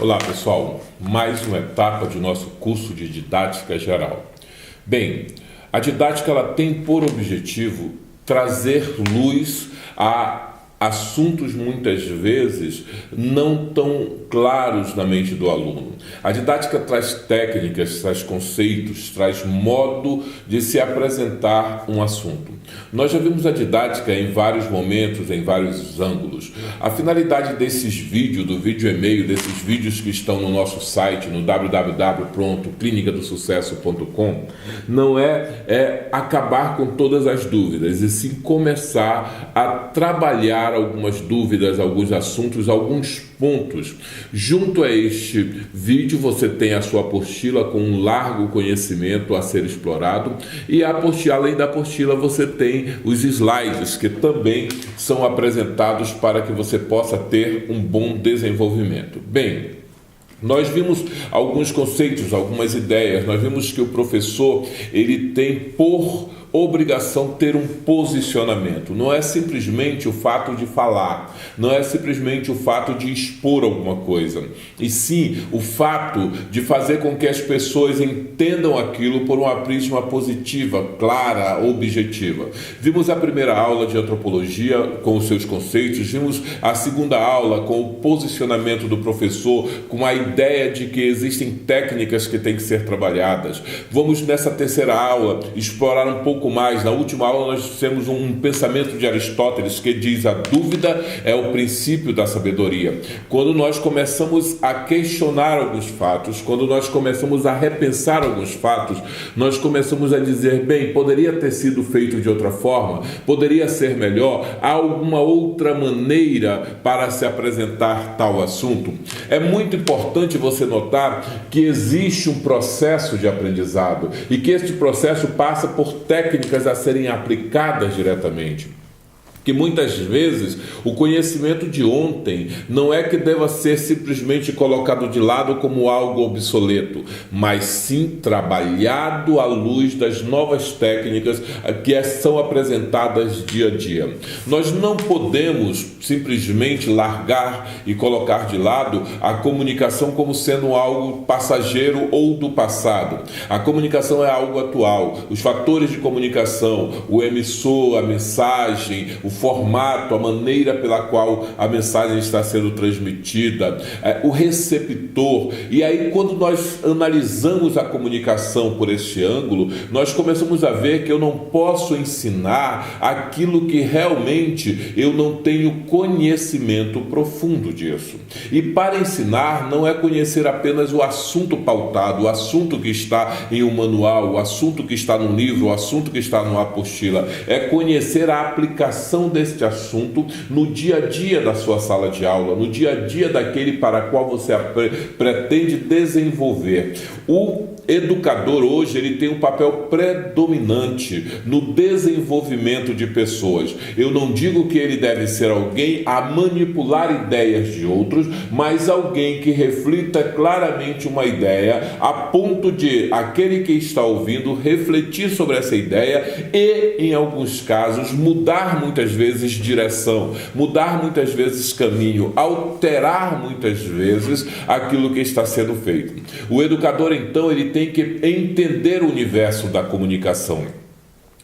Olá pessoal, mais uma etapa de nosso curso de didática geral. Bem, a didática ela tem por objetivo trazer luz a assuntos muitas vezes não tão claros na mente do aluno. A didática traz técnicas, traz conceitos, traz modo de se apresentar um assunto. Nós já vimos a didática em vários momentos, em vários ângulos. A finalidade desses vídeos, do vídeo e-mail, desses vídeos que estão no nosso site, no www.clinicadosucesso.com, não é acabar com todas as dúvidas, e sim começar a trabalhar algumas dúvidas, alguns assuntos, alguns pontos. Junto a este vídeo você tem a sua apostila com um largo conhecimento a ser explorado, e a apostila, além da apostila você tem os slides que também são apresentados para que você possa ter um bom desenvolvimento. Bem, nós vimos alguns conceitos, algumas ideias. Nós vimos que o professor ele tem por obrigação ter um posicionamento. Não é simplesmente o fato de falar, não é simplesmente o fato de expor alguma coisa, e sim o fato de fazer com que as pessoas entendam aquilo por uma prisma positiva, clara, objetiva. Vimos a primeira aula de antropologia com os seus conceitos, vimos a segunda aula com o posicionamento do professor, com a ideia de que existem técnicas que têm que ser trabalhadas. Vamos nessa terceira aula explorar um pouco mais. Na última aula nós temos um pensamento de Aristóteles que diz: a dúvida é o princípio da sabedoria. Quando nós começamos a questionar alguns fatos, quando nós começamos a repensar alguns fatos, nós começamos a dizer, bem, poderia ter sido feito de outra forma, poderia ser melhor, há alguma outra maneira para se apresentar tal assunto. É muito importante você notar que existe um processo de aprendizado e que este processo passa por técnicas a serem aplicadas diretamente. Que muitas vezes o conhecimento de ontem não é que deva ser simplesmente colocado de lado como algo obsoleto, mas sim trabalhado à luz das novas técnicas que são apresentadas dia a dia. Nós não podemos simplesmente largar e colocar de lado a comunicação como sendo algo passageiro ou do passado. A comunicação é algo atual. Os fatores de comunicação, o emissor, a mensagem, o formato, a maneira pela qual a mensagem está sendo transmitida, o receptor. E aí, quando nós analisamos a comunicação por este ângulo, nós começamos a ver que eu não posso ensinar aquilo que realmente eu não tenho conhecimento profundo disso. E para ensinar não é conhecer apenas o assunto pautado, o assunto que está em um manual, o assunto que está no livro, o assunto que está numa apostila. É conhecer a aplicação deste assunto no dia a dia da sua sala de aula, no dia a dia daquele para qual você pretende desenvolver. O educador hoje ele tem um papel predominante no desenvolvimento de pessoas. Eu não digo que ele deve ser alguém a manipular ideias de outros, mas alguém que reflita claramente uma ideia a ponto de aquele que está ouvindo refletir sobre essa ideia e, em alguns casos, mudar muitas vezes direção, mudar muitas vezes caminho, alterar muitas vezes aquilo que está sendo feito. O educador, então, ele tem que entender o universo da comunicação.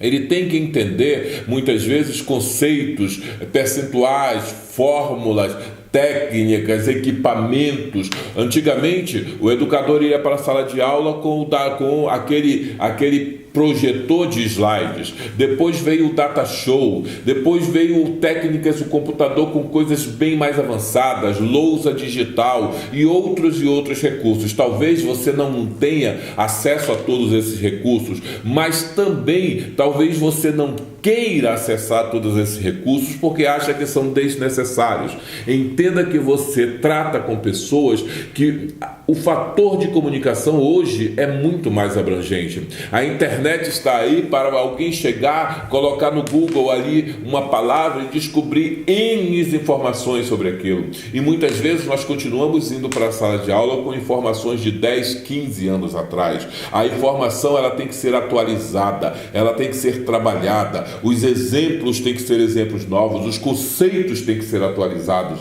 Ele tem que entender, muitas vezes, conceitos, percentuais, fórmulas, técnicas, equipamentos. Antigamente, o educador ia para a sala de aula com aquele projetor de slides, depois veio o data show, depois veio técnicas do computador com coisas bem mais avançadas, lousa digital e outros recursos. Talvez você não tenha acesso a todos esses recursos, mas também talvez você não queira acessar todos esses recursos porque acha que são desnecessários. Entenda que você trata com pessoas que o fator de comunicação hoje é muito mais abrangente. A internet está aí para alguém chegar, colocar no Google ali uma palavra e descobrir N informações sobre aquilo. E muitas vezes nós continuamos indo para a sala de aula com informações de 10, 15 anos atrás. A informação ela tem que ser atualizada, ela tem que ser trabalhada, os exemplos têm que ser exemplos novos, os conceitos têm que ser atualizados.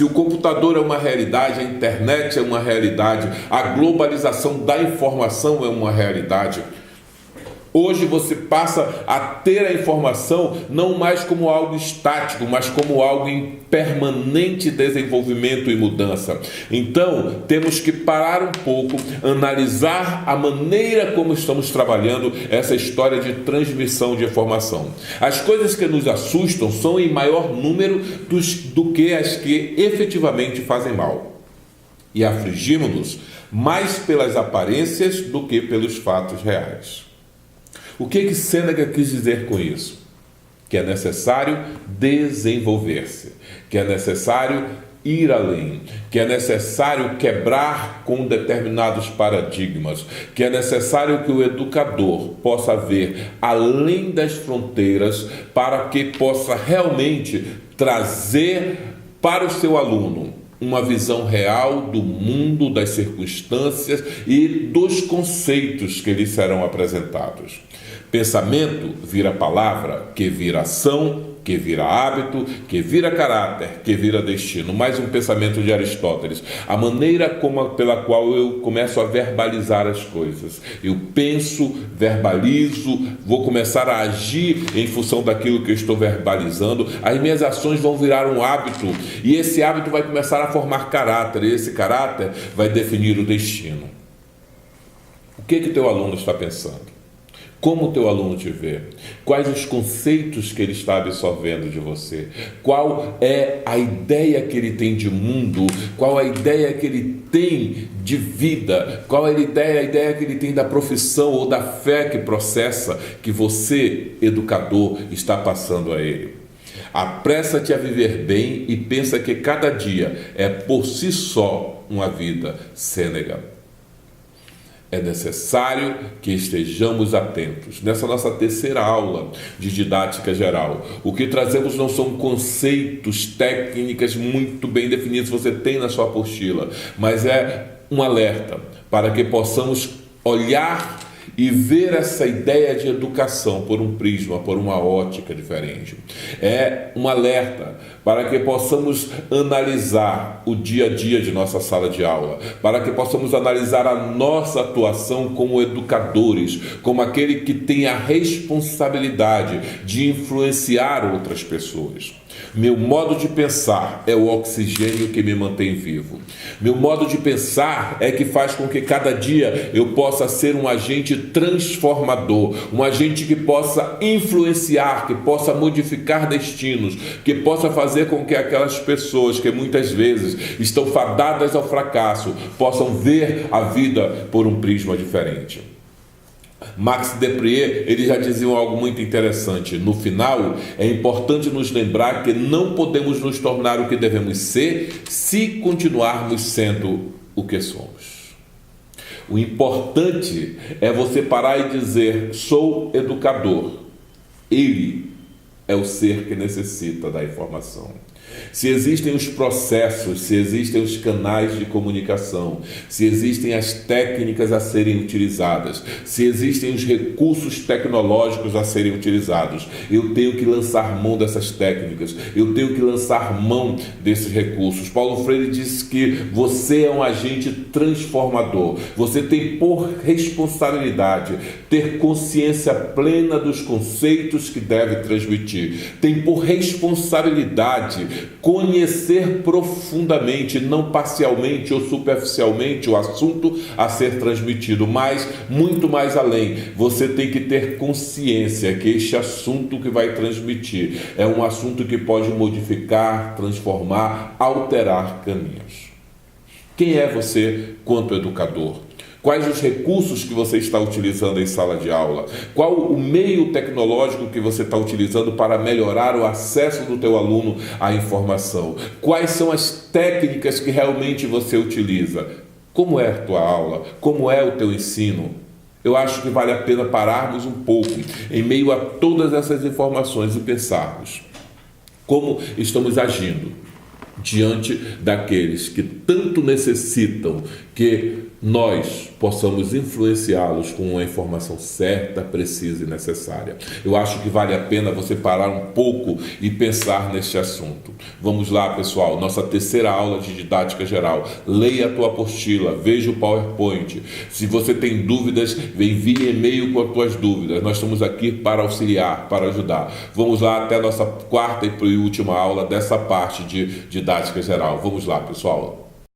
Se o computador é uma realidade, a internet é uma realidade, a globalização da informação é uma realidade. Hoje você passa a ter a informação não mais como algo estático, mas como algo em permanente desenvolvimento e mudança. Então, temos que parar um pouco, analisar a maneira como estamos trabalhando essa história de transmissão de informação. As coisas que nos assustam são em maior número do que as que efetivamente fazem mal. E afligimos-nos mais pelas aparências do que pelos fatos reais. O que Sêneca quis dizer com isso? Que é necessário desenvolver-se, que é necessário ir além, que é necessário quebrar com determinados paradigmas, que é necessário que o educador possa ver além das fronteiras para que possa realmente trazer para o seu aluno uma visão real do mundo, das circunstâncias e dos conceitos que lhe serão apresentados. Pensamento vira palavra, que vira ação, que vira hábito, que vira caráter, que vira destino. Mais um pensamento de Aristóteles. A maneira pela qual eu começo a verbalizar as coisas. Eu penso, verbalizo, vou começar a agir em função daquilo que eu estou verbalizando. As minhas ações vão virar um hábito e esse hábito vai começar a formar caráter e esse caráter vai definir o destino. O que teu aluno está pensando? Como o teu aluno te vê? Quais os conceitos que ele está absorvendo de você? Qual é a ideia que ele tem de mundo? Qual a ideia que ele tem de vida? Qual a ideia que ele tem da profissão ou da fé que processa, que você, educador, está passando a ele? Apressa-te a viver bem e pensa que cada dia é por si só uma vida. Sêneca. É necessário que estejamos atentos. Nessa nossa terceira aula de didática geral, o que trazemos não são conceitos, técnicas muito bem definidos, você tem na sua apostila, mas é um alerta para que possamos olhar e ver essa ideia de educação por um prisma, por uma ótica diferente. É um alerta para que possamos analisar o dia a dia de nossa sala de aula, para que possamos analisar a nossa atuação como educadores, como aquele que tem a responsabilidade de influenciar outras pessoas. Meu modo de pensar é o oxigênio que me mantém vivo. Meu modo de pensar é que faz com que cada dia eu possa ser um agente transformador, um agente que possa influenciar, que possa modificar destinos, que possa fazer com que aquelas pessoas que muitas vezes estão fadadas ao fracasso possam ver a vida por um prisma diferente. Max Depré, ele já dizia algo muito interessante. No final, é importante nos lembrar que não podemos nos tornar o que devemos ser se continuarmos sendo o que somos. O importante é você parar e dizer: sou educador. Ele é o ser que necessita da informação. Se existem os processos, se existem os canais de comunicação, se existem as técnicas a serem utilizadas, se existem os recursos tecnológicos a serem utilizados, eu tenho que lançar mão dessas técnicas, eu tenho que lançar mão desses recursos. Paulo Freire disse que você é um agente transformador, você tem por responsabilidade ter consciência plena dos conceitos que deve transmitir, tem por responsabilidade conhecer profundamente, não parcialmente ou superficialmente o assunto a ser transmitido, mas muito mais além. Você tem que ter consciência que este assunto que vai transmitir é um assunto que pode modificar, transformar, alterar caminhos. Quem é você quanto educador? Quais os recursos que você está utilizando em sala de aula? Qual o meio tecnológico que você está utilizando para melhorar o acesso do teu aluno à informação? Quais são as técnicas que realmente você utiliza? Como é a tua aula? Como é o teu ensino? Eu acho que vale a pena pararmos um pouco em meio a todas essas informações e pensarmos como estamos agindo diante daqueles que tanto necessitam que nós possamos influenciá-los com uma informação certa, precisa e necessária. Eu acho que vale a pena você parar um pouco e pensar neste assunto. Vamos lá, pessoal, nossa terceira aula de didática geral. Leia a tua apostila, veja o PowerPoint. Se você tem dúvidas, envie e-mail com as tuas dúvidas. Nós estamos aqui para auxiliar, para ajudar. Vamos lá até a nossa quarta e última aula dessa parte de didática geral. Vamos lá, pessoal.